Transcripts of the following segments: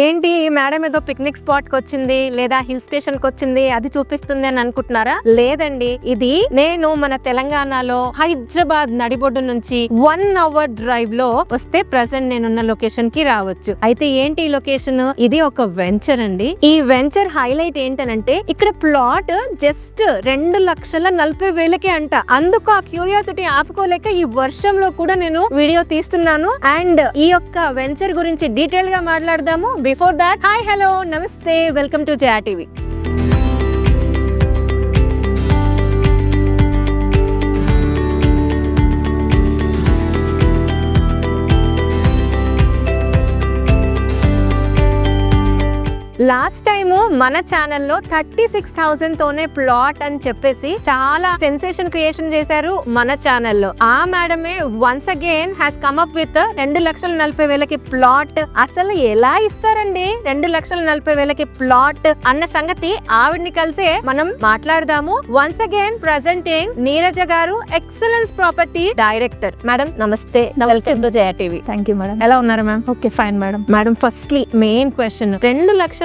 ఏంటి మేడం ఏదో picnic spot కి వచ్చింది లేదా హిల్ స్టేషన్ కి వచ్చింది అది చూపిస్తుంది అని అనుకుంటున్నారా? లేదండి, ఇది నేను మన తెలంగాణలో హైదరాబాద్ నడిబొడ్డు నుంచి 1 hour డ్రైవ్ లో వస్తే ప్రెసెంట్ నేనున్న లొకేషన్ కి రావచ్చు. అయితే ఏంటి ఈ లొకేషన్? ఇది ఒక వెంచర్ అండి. ఈ వెంచర్ హైలైట్ ఏంటనంటే ఇక్కడ ప్లాట్ జస్ట్ 2,40,000 అంట. అందుకు ఆ క్యూరియాసిటీ ఆపుకోలేక ఈ వర్షంలో కూడా నేను వీడియో తీస్తున్నాను. అండ్ ఈ యొక్క వెంచర్ గురించి డీటెయిల్ గా మాట్లాడదాము. బిఫోర్ దాట్, హాయ్, హలో, నమస్తే, welcome to Jaya TV. Last time మన ఛానల్లో 36,000 తోనే ప్లాట్ అని చెప్పేసి చాలా సెన్సేషన్ క్రియేషన్ చేశారు మన ఛానల్లో. ఆ మేడమే once again has come up with 2,40,000 plot. అసలు ఎలా ఇస్తారండి 2,40,000 ప్లాట్ అన్న సంగతి ఆవిడ్ని కలిసే మనం మాట్లాడదాము. వన్స్ అగైన్ ప్రెజెంటింగ్ నీరజ గారు, ఎక్సలెన్స్ ప్రాపర్టీ డైరెక్టర్. మేడం నమస్తే, welcome to Jaya TV. Thank you madam. ఎలా ఉన్నారు ma'am? Okay, fine madam. Madam, firstly main question, 2,40,000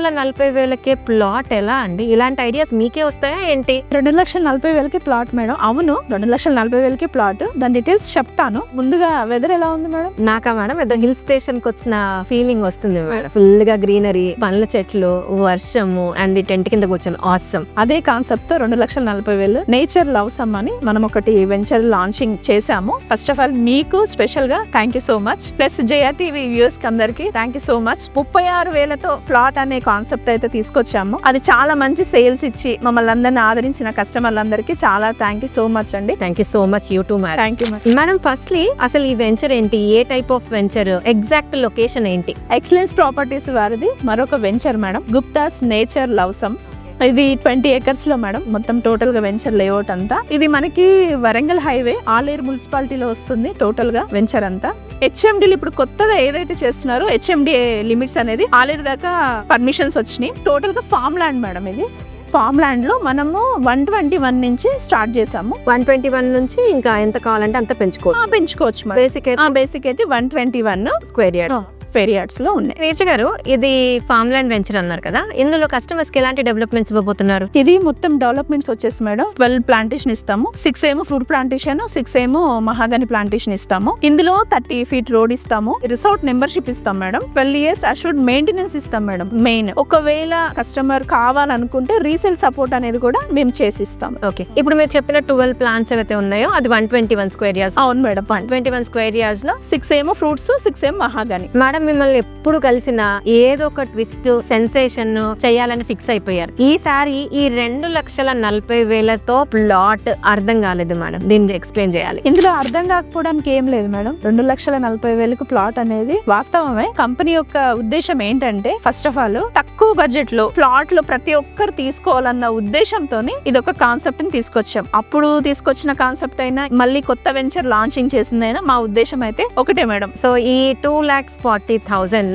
plot ఎలా అండి? ఇలాంటి ఐడియాస్ మీకే వస్తాయా ఏంటి? 2,40,000 ప్లాట్ మేడం. అవును, 2,40,000 ప్లాట్. దాని డీటెయిల్స్ చెప్తాను. ముందుగా వెదర్ ఎలా ఉంది మేడం? నాకా మేడం ఏదో హిల్ స్టేషన్ కి వచ్చిన ఫీలింగ్ వస్తుంది మేడం. ఫుల్ గా గ్రీనరీ, పండ్ల చెట్లు, వర్షము అండ్ టెంట్ కింద కూర్చొని ఆసమ్. అదే కాన్సెప్ట్ తో 2,40,000 నేచర్ లవ్ సమ్ అని మనం ఒకటి వెంచర్ లాంచింగ్ చేశాము. ఫస్ట్ ఆఫ్ ఆల్ మీకు స్పెషల్ గా thank you so much. Plus Jaya TV viewers కి అందరికి థ్యాంక్ యూ సో మచ్. 36,000తో ప్లాట్ అనే కాన్సెప్ట్ అయితే తీసుకొచ్చాము. అది చాలా మంచి సేల్స్ ఇచ్చి మమ్మల్ని అందరిని ఆదరించిన కస్టమర్లందరికీ చాలా థ్యాంక్ యూ సో మచ్ అండి. Thank you so much. You too madam. Thank you madam. Madam, firstly అసలు ఈ వెంచర్ ఏంటి? ఏ type of venture? Exact location ఏంటి? ఎక్సలెన్స్ ప్రాపర్టీస్ వారిది మరొక venture madam, Gupta's nature love some. ఇది 20 acres లో మేడం, మొత్తం టోటల్ గా వెంచర్ లేఅవుట్ అంతా. ఇది మనకి వరంగల్ హైవే ఆలేరు మున్సిపాలిటీలో వస్తుంది టోటల్ గా వెంచర్ అంతా. హెచ్ఎండీలు ఇప్పుడు కొత్తగా ఏదైతే చేస్తున్నారో హెచ్ఎండి లిమిట్స్ అనేది ఆలేరు దాకా పర్మిషన్స్ వచ్చినాయి. టోటల్ గా ఫామ్ ల్యాండ్ మేడం. ఇది ఫామ్ ల్యాండ్ లో మనము 121 నుంచి స్టార్ట్ చేసాము. 121 నుంచి ఇంకా ఎంత కావాలంటే అంత పెంచుకోవచ్చు. బేసిక్ అయితే 121 స్క్వేర్ యార్డ్ ఫెయిర్ యార్డ్స్ లో ఉన్నాయి. నీరజ గారు, ఇది ఫామ్ ల్యాండ్ వెంచర్ అన్నారు కదా, ఇందులో కస్టమర్స్ కి ఎలాంటి డెవలప్మెంట్స్ ఇవ్వబోతున్నారు? ఇది మొత్తం డెవలప్మెంట్స్ వచ్చేసి మేడం 12 ప్లాంటేషన్ ఇస్తాము. 6 ఏమో ఫ్రూట్ ప్లాంటేషన్, 6 ఏమో మహాగని ప్లాంటేషన్ ఇస్తాము. ఇందులో 30 feet రోడ్ ఇస్తాము. రిసార్ట్ మెంబర్షిప్ ఇస్తాం మేడం. 12 years అష్యూర్డ్ మెయింటెనెన్స్ ఇస్తాం మేడం. మెయిన్ ఒకవేళ కస్టమర్ కావాలనుకుంటే రీసేల్ సపోర్ట్ అనేది కూడా మేము చేసి ఇస్తాం. ఓకే, ఇప్పుడు మీరు చెప్పిన 12 ప్లాంట్స్ ఏవైతే ఉన్నాయో అది 121 స్క్వేర్ యార్డ్స్. అవును మేడం, 121 స్క్వేర్ యార్డ్స్ లో 6 ఏమో ఫ్రూట్స్, 6 ఏమో మహాగని. మేడం, మిమ్మల్ని ఎప్పుడు కలిసిన ఏదో ఒక ట్విస్ట్, సెన్సేషన్ చేయాలని ఫిక్స్ అయిపోయారు. ఈసారి ఈ 2,40,000తో ప్లాట్ అర్థం కాలేదు మేడం, దీన్ని ఎక్స్ప్లెయిన్ చేయాలి. ఇందులో అర్థం కాకపోవడానికి ఏం లేదు మేడం. 2,40,000 ప్లాట్ అనేది వాస్తవమే. కంపెనీ యొక్క ఉద్దేశం ఏంటంటే ఫస్ట్ ఆఫ్ ఆల్ తక్కువ బడ్జెట్ లో ప్లాట్ లో ప్రతి ఒక్కరు తీసుకోవాలన్న ఉద్దేశంతోనే ఇది ఒక కాన్సెప్ట్ ని తీసుకొచ్చాం. అప్పుడు తీసుకొచ్చిన కాన్సెప్ట్ అయినా మళ్ళీ కొత్త వెంచర్ లాంచింగ్ చేసిందైనా మా ఉద్దేశం అయితే ఒకటే మేడం. సో ఈ 2,40,000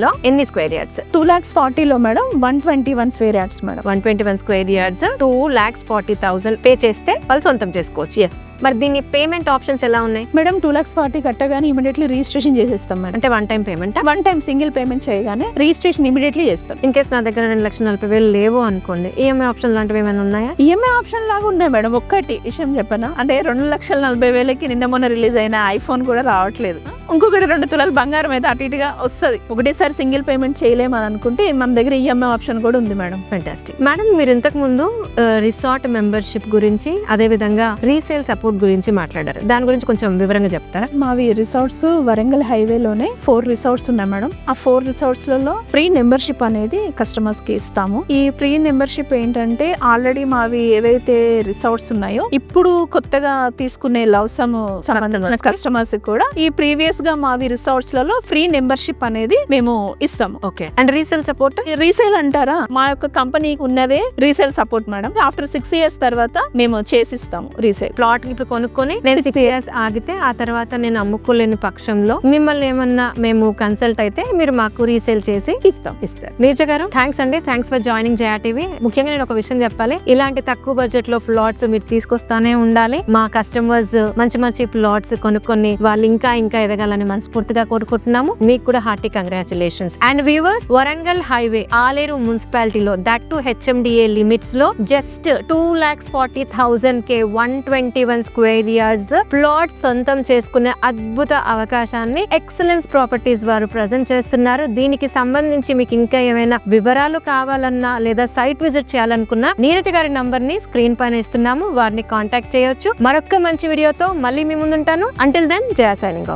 లో ఎన్ని స్క్వేర్ యార్డ్స్? 2,40,000 లో madam 121 square yards madam. 121 square yards 2,40,000 pay చేస్తే వాళ్ళు సొంతం చేసుకోవచ్చు. మరి దీని పేమెంట్ ఆప్షన్స్ ఎలా ఉన్నాయి మేడం? 2,40,000 కట్టగానే ఇమీడియట్లీ రిజిస్ట్రేషన్ చేసేస్తాం మేడం. అంటే one time payment? One time single payment చేయగానే రిజిస్ట్రేషన్ ఇమీడియట్లీ చేస్తాం. ఇన్ కేసు నా దగ్గర 2,40,000 లేవు అనుకోండి, ఈఎంఐ ఆప్షన్ లాంటివి ఏమైనా ఉన్నాయా? ఈఎంఐ ఆప్షన్ లాగా ఉన్నాయి మేడం. ఒక్కటి విషయం చెప్పనా, అంటే 2,40,000 నిన్న మొన్న రిలీజ్ అయిన ఐఫోన్ కూడా రావట్లేదు. ఇంకొకటి 2 తులాల బంగారం అయితే అటు ఇటుగా వస్తుంది. ఒకటేసారి సింగిల్ పేమెంట్ చేయలేమని అనుకుంటే మన దగ్గర ఈఎంఐ ఆప్షన్ కూడా ఉంది మేడం. ఫెంటాస్టిక్. మేడం, మీరు ఇంతకు ముందు రిసార్ట్ మెంబర్షిప్ గురించి, అదే విధంగా రీసేల్ సపోర్ట్ గురించి మాట్లాడారు. దాని గురించి కొంచెం వివరంగా చెప్తారా? మావి రిసార్ట్స్ వరంగల్ హైవేలోనే 4 రిసార్ట్స్ ఉన్నాయి మేడం. ఆ 4 రిసార్ట్స్ లలో ఫ్రీ మెంబర్షిప్ అనేది కస్టమర్స్ కి ఇస్తాము. ఈ ఫ్రీ మెంబర్షిప్ ఏంటంటే ఆల్రెడీ మావి ఏవైతే రిసార్ట్స్ ఉన్నాయో ఇప్పుడు కొత్తగా తీసుకునే లవ్ సమ్ సంబంధించిన కస్టమర్స్ కూడా ఈ ప్రీవియస్ గా మావి రిసార్ట్స్ లలో ఫ్రీ మెంబర్షిప్ అనేది మేము ఇస్తాము. Okay, and resale support? Resale అంటారా, మా యొక్క కంపెనీకి ఉన్నదే resale support madam. After 6 years తర్వాత మేము చేసిస్తాము రీసేల్. ప్లాట్ ఇప్పుడు కొనుక్కొని నేను 6 years ఆగితే ఆ తర్వాత నేను అమ్ముకోలేని పక్షంలో మిమ్మల్ని ఏమన్నా మేము కన్సల్ట్ అయితే మీరు మాకు రీసేల్ చేసి ఇస్తారు. నీరజ గారు, థ్యాంక్స్ అండి. Thanks for joining Jaya TV. ముఖ్యంగా నేను ఒక విషయం చెప్పాలి, ఇలాంటి తక్కువ బడ్జెట్ లో ప్లాట్స్ మీరు తీసుకొస్తానే ఉండాలి. మా కస్టమర్స్ మంచి మంచి ప్లాట్స్ కొనుక్కొని వాళ్ళు ఇంకా ఇంకా ఎదగాలి జరగాలని మనస్ఫూర్తిగా కోరుకుంటున్నాము. మీకు కూడా hearty congratulations. And viewers, Warangal highway Aleru మున్సిపాలిటీలో దట్ టు హెచ్ఎండిఏ లిమిట్స్ లో జస్ట్ 2,40,000 కే 121 స్క్వేర్ యార్డ్స్ ప్లాట్ సొంతం చేసుకునే అద్భుత అవకాశాన్ని ఎక్సలెన్స్ ప్రాపర్టీస్ వారు ప్రజెంట్ చేస్తున్నారు. దీనికి సంబంధించి మీకు ఇంకా ఏమైనా వివరాలు కావాలన్నా లేదా సైట్ విజిట్ చేయాలనుకున్నా నీరజ గారి నంబర్ ని స్క్రీన్ పైన ఇస్తున్నాము, వారిని కాంటాక్ట్ చేయొచ్చు. మరొక మంచి వీడియోతో మళ్ళీ మీ ముందుంటాను. అంటిల్ దెన్, జయ సైనింగ్ ఆఫ్.